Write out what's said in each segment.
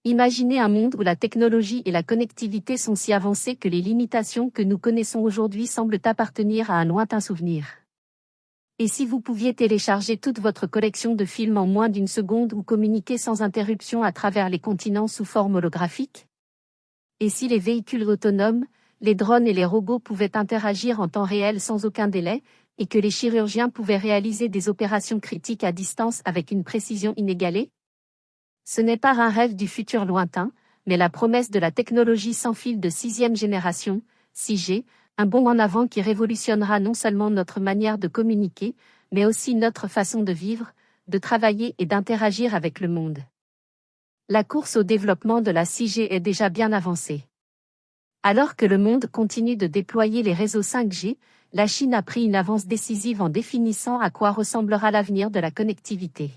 Imaginez un monde où la technologie et la connectivité sont si avancées que les limitations que nous connaissons aujourd'hui semblent appartenir à un lointain souvenir. Et si vous pouviez télécharger toute votre collection de films en moins d'une seconde ou communiquer sans interruption à travers les continents sous forme holographique? Et si les véhicules autonomes, les drones et les robots pouvaient interagir en temps réel sans aucun délai, et que les chirurgiens pouvaient réaliser des opérations critiques à distance avec une précision inégalée? Ce n'est pas un rêve du futur lointain, mais la promesse de la technologie sans fil de 6e génération, 6G, un bond en avant qui révolutionnera non seulement notre manière de communiquer, mais aussi notre façon de vivre, de travailler et d'interagir avec le monde. La course au développement de la 6G est déjà bien avancée. Alors que le monde continue de déployer les réseaux 5G, la Chine a pris une avance décisive en définissant à quoi ressemblera l'avenir de la connectivité.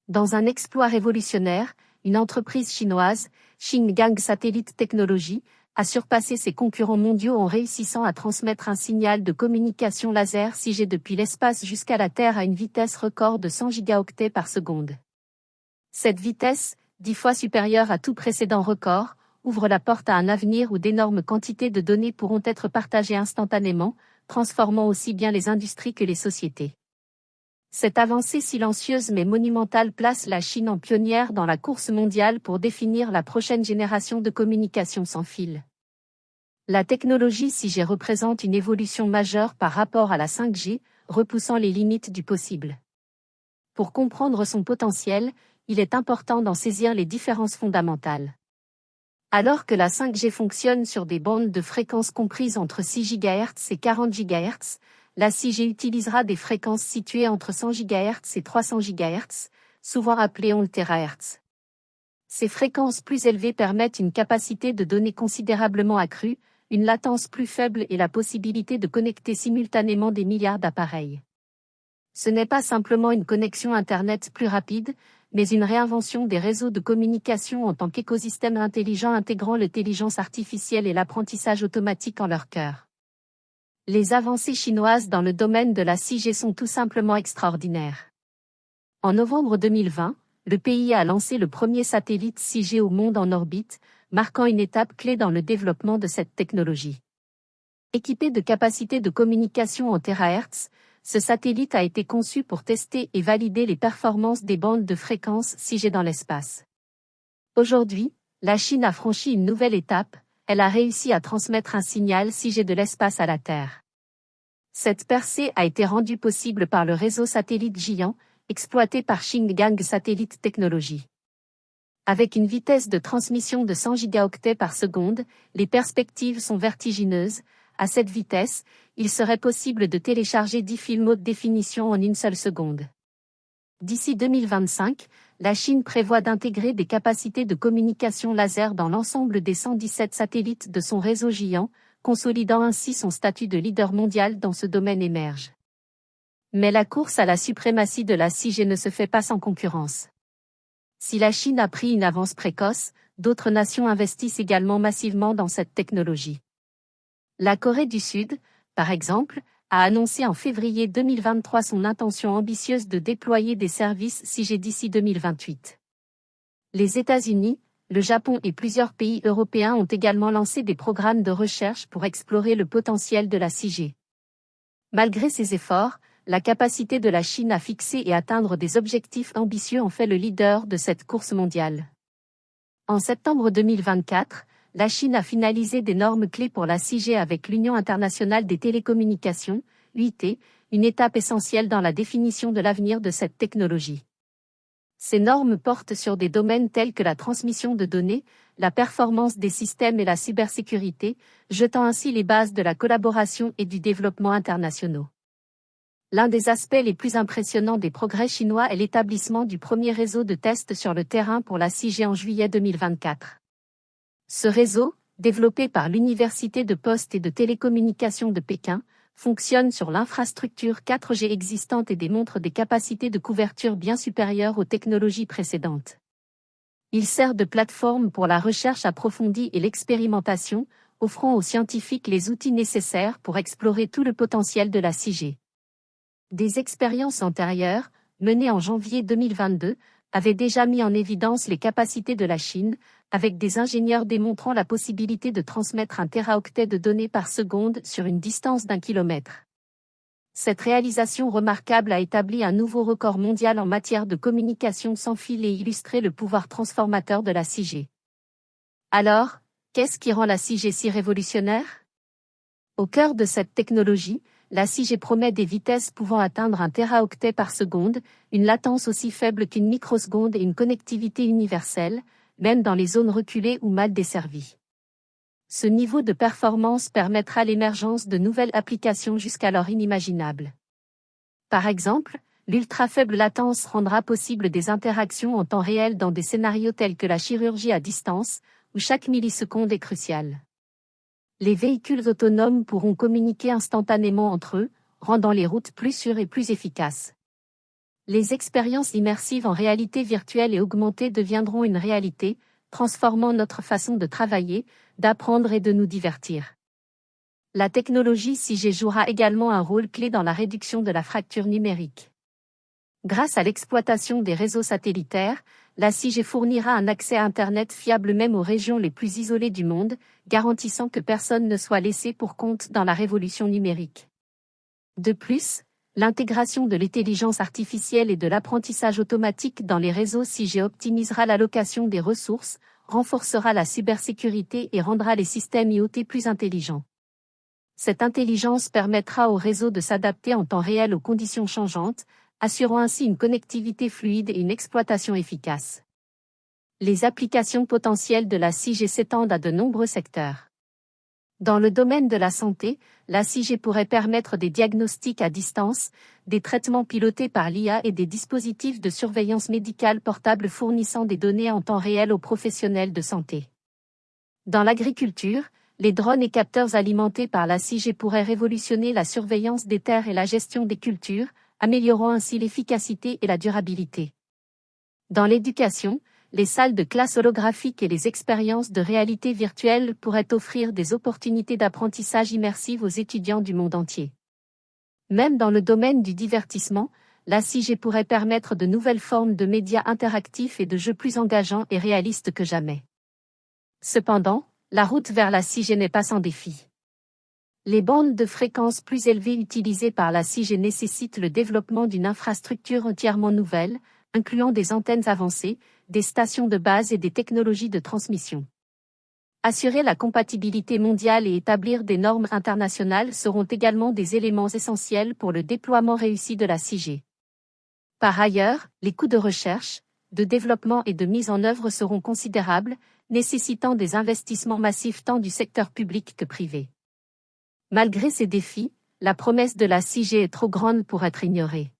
Dans un exploit révolutionnaire, une entreprise chinoise, Xinjiang Satellite Technology, a surpassé ses concurrents mondiaux en réussissant à transmettre un signal de communication laser 6G depuis l'espace jusqu'à la Terre à une vitesse record de 100 gigaoctets par seconde. Cette vitesse, 10 fois supérieure à tout précédent record, ouvre la porte à un avenir où d'énormes quantités de données pourront être partagées instantanément, transformant aussi bien les industries que les sociétés. Cette avancée silencieuse mais monumentale place la Chine en pionnière dans la course mondiale pour définir la prochaine génération de communication sans fil. La technologie 6G représente une évolution majeure par rapport à la 5G, repoussant les limites du possible. Pour comprendre son potentiel, il est important d'en saisir les différences fondamentales. Alors que la 5G fonctionne sur des bandes de fréquences comprises entre 6 GHz et 40 GHz, la 6G utilisera des fréquences situées entre 100 GHz et 300 GHz, souvent appelées ondes THz. Ces fréquences plus élevées permettent une capacité de données considérablement accrue, une latence plus faible et la possibilité de connecter simultanément des milliards d'appareils. Ce n'est pas simplement une connexion Internet plus rapide, mais une réinvention des réseaux de communication en tant qu'écosystème intelligent intégrant l'intelligence artificielle et l'apprentissage automatique en leur cœur. Les avancées chinoises dans le domaine de la 6G sont tout simplement extraordinaires. En novembre 2020, le pays a lancé le premier satellite 6G au monde en orbite, marquant une étape clé dans le développement de cette technologie. Équipé de capacités de communication en THz, ce satellite a été conçu pour tester et valider les performances des bandes de fréquences 6G dans l'espace. Aujourd'hui, la Chine a franchi une nouvelle étape, elle a réussi à transmettre un signal 6G de l'espace à la Terre. Cette percée a été rendue possible par le réseau satellite Jian, exploité par Xinjiang Satellite Technology. Avec une vitesse de transmission de 100 gigaoctets par seconde, les perspectives sont vertigineuses. À cette vitesse, il serait possible de télécharger 10 films haute définition en une seule seconde. D'ici 2025, la Chine prévoit d'intégrer des capacités de communication laser dans l'ensemble des 117 satellites de son réseau Jian, consolidant ainsi son statut de leader mondial dans ce domaine émerge. Mais la course à la suprématie de la 6G ne se fait pas sans concurrence. Si la Chine a pris une avance précoce, d'autres nations investissent également massivement dans cette technologie. La Corée du Sud, par exemple, a annoncé en février 2023 son intention ambitieuse de déployer des services 6G d'ici 2028. Les États-Unis, le Japon et plusieurs pays européens ont également lancé des programmes de recherche pour explorer le potentiel de la 6G. Malgré ces efforts, la capacité de la Chine à fixer et atteindre des objectifs ambitieux en fait le leader de cette course mondiale. En septembre 2024, la Chine a finalisé des normes clés pour la 6G avec l'Union internationale des télécommunications, UIT, une étape essentielle dans la définition de l'avenir de cette technologie. Ces normes portent sur des domaines tels que la transmission de données, la performance des systèmes et la cybersécurité, jetant ainsi les bases de la collaboration et du développement internationaux. L'un des aspects les plus impressionnants des progrès chinois est l'établissement du premier réseau de tests sur le terrain pour la 6G en juillet 2024. Ce réseau, développé par l'Université de Poste et de Télécommunications de Pékin, fonctionne sur l'infrastructure 4G existante et démontre des capacités de couverture bien supérieures aux technologies précédentes. Il sert de plateforme pour la recherche approfondie et l'expérimentation, offrant aux scientifiques les outils nécessaires pour explorer tout le potentiel de la 6G. Des expériences antérieures, menées en janvier 2022, avait déjà mis en évidence les capacités de la Chine, avec des ingénieurs démontrant la possibilité de transmettre 1 téraoctet de données par seconde sur une distance d'1 kilomètre. Cette réalisation remarquable a établi un nouveau record mondial en matière de communication sans fil et illustré le pouvoir transformateur de la 6G. Alors, qu'est-ce qui rend la 6G si révolutionnaire? Au cœur de cette technologie, la 6G promet des vitesses pouvant atteindre 1 téraoctet par seconde, une latence aussi faible qu'une microseconde et une connectivité universelle, même dans les zones reculées ou mal desservies. Ce niveau de performance permettra l'émergence de nouvelles applications jusqu'alors inimaginables. Par exemple, l'ultra-faible latence rendra possible des interactions en temps réel dans des scénarios tels que la chirurgie à distance, où chaque milliseconde est cruciale. Les véhicules autonomes pourront communiquer instantanément entre eux, rendant les routes plus sûres et plus efficaces. Les expériences immersives en réalité virtuelle et augmentée deviendront une réalité, transformant notre façon de travailler, d'apprendre et de nous divertir. La technologie 6G jouera également un rôle clé dans la réduction de la fracture numérique. Grâce à l'exploitation des réseaux satellitaires, la 6G fournira un accès à Internet fiable même aux régions les plus isolées du monde, garantissant que personne ne soit laissé pour compte dans la révolution numérique. De plus, l'intégration de l'intelligence artificielle et de l'apprentissage automatique dans les réseaux 6G optimisera l'allocation des ressources, renforcera la cybersécurité et rendra les systèmes IoT plus intelligents. Cette intelligence permettra au réseau de s'adapter en temps réel aux conditions changeantes, assurant ainsi une connectivité fluide et une exploitation efficace. Les applications potentielles de la 6G s'étendent à de nombreux secteurs. Dans le domaine de la santé, la 6G pourrait permettre des diagnostics à distance, des traitements pilotés par l'IA et des dispositifs de surveillance médicale portables fournissant des données en temps réel aux professionnels de santé. Dans l'agriculture, les drones et capteurs alimentés par la 6G pourraient révolutionner la surveillance des terres et la gestion des cultures, améliorant ainsi l'efficacité et la durabilité. Dans l'éducation, les salles de classe holographiques et les expériences de réalité virtuelle pourraient offrir des opportunités d'apprentissage immersive aux étudiants du monde entier. Même dans le domaine du divertissement, la 6G pourrait permettre de nouvelles formes de médias interactifs et de jeux plus engageants et réalistes que jamais. Cependant, la route vers la 6G n'est pas sans défi. Les bandes de fréquences plus élevées utilisées par la 6G nécessitent le développement d'une infrastructure entièrement nouvelle, incluant des antennes avancées, des stations de base et des technologies de transmission. Assurer la compatibilité mondiale et établir des normes internationales seront également des éléments essentiels pour le déploiement réussi de la 6G. Par ailleurs, les coûts de recherche, de développement et de mise en œuvre seront considérables, nécessitant des investissements massifs tant du secteur public que privé. Malgré ces défis, la promesse de la 6G est trop grande pour être ignorée.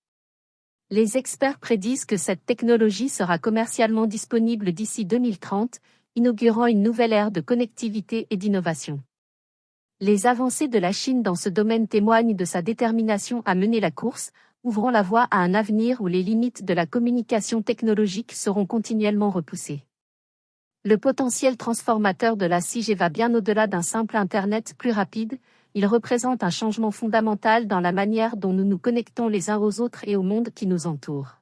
Les experts prédisent que cette technologie sera commercialement disponible d'ici 2030, inaugurant une nouvelle ère de connectivité et d'innovation. Les avancées de la Chine dans ce domaine témoignent de sa détermination à mener la course, ouvrant la voie à un avenir où les limites de la communication technologique seront continuellement repoussées. Le potentiel transformateur de la 6G va bien au-delà d'un simple Internet plus rapide, il représente un changement fondamental dans la manière dont nous nous connectons les uns aux autres et au monde qui nous entoure.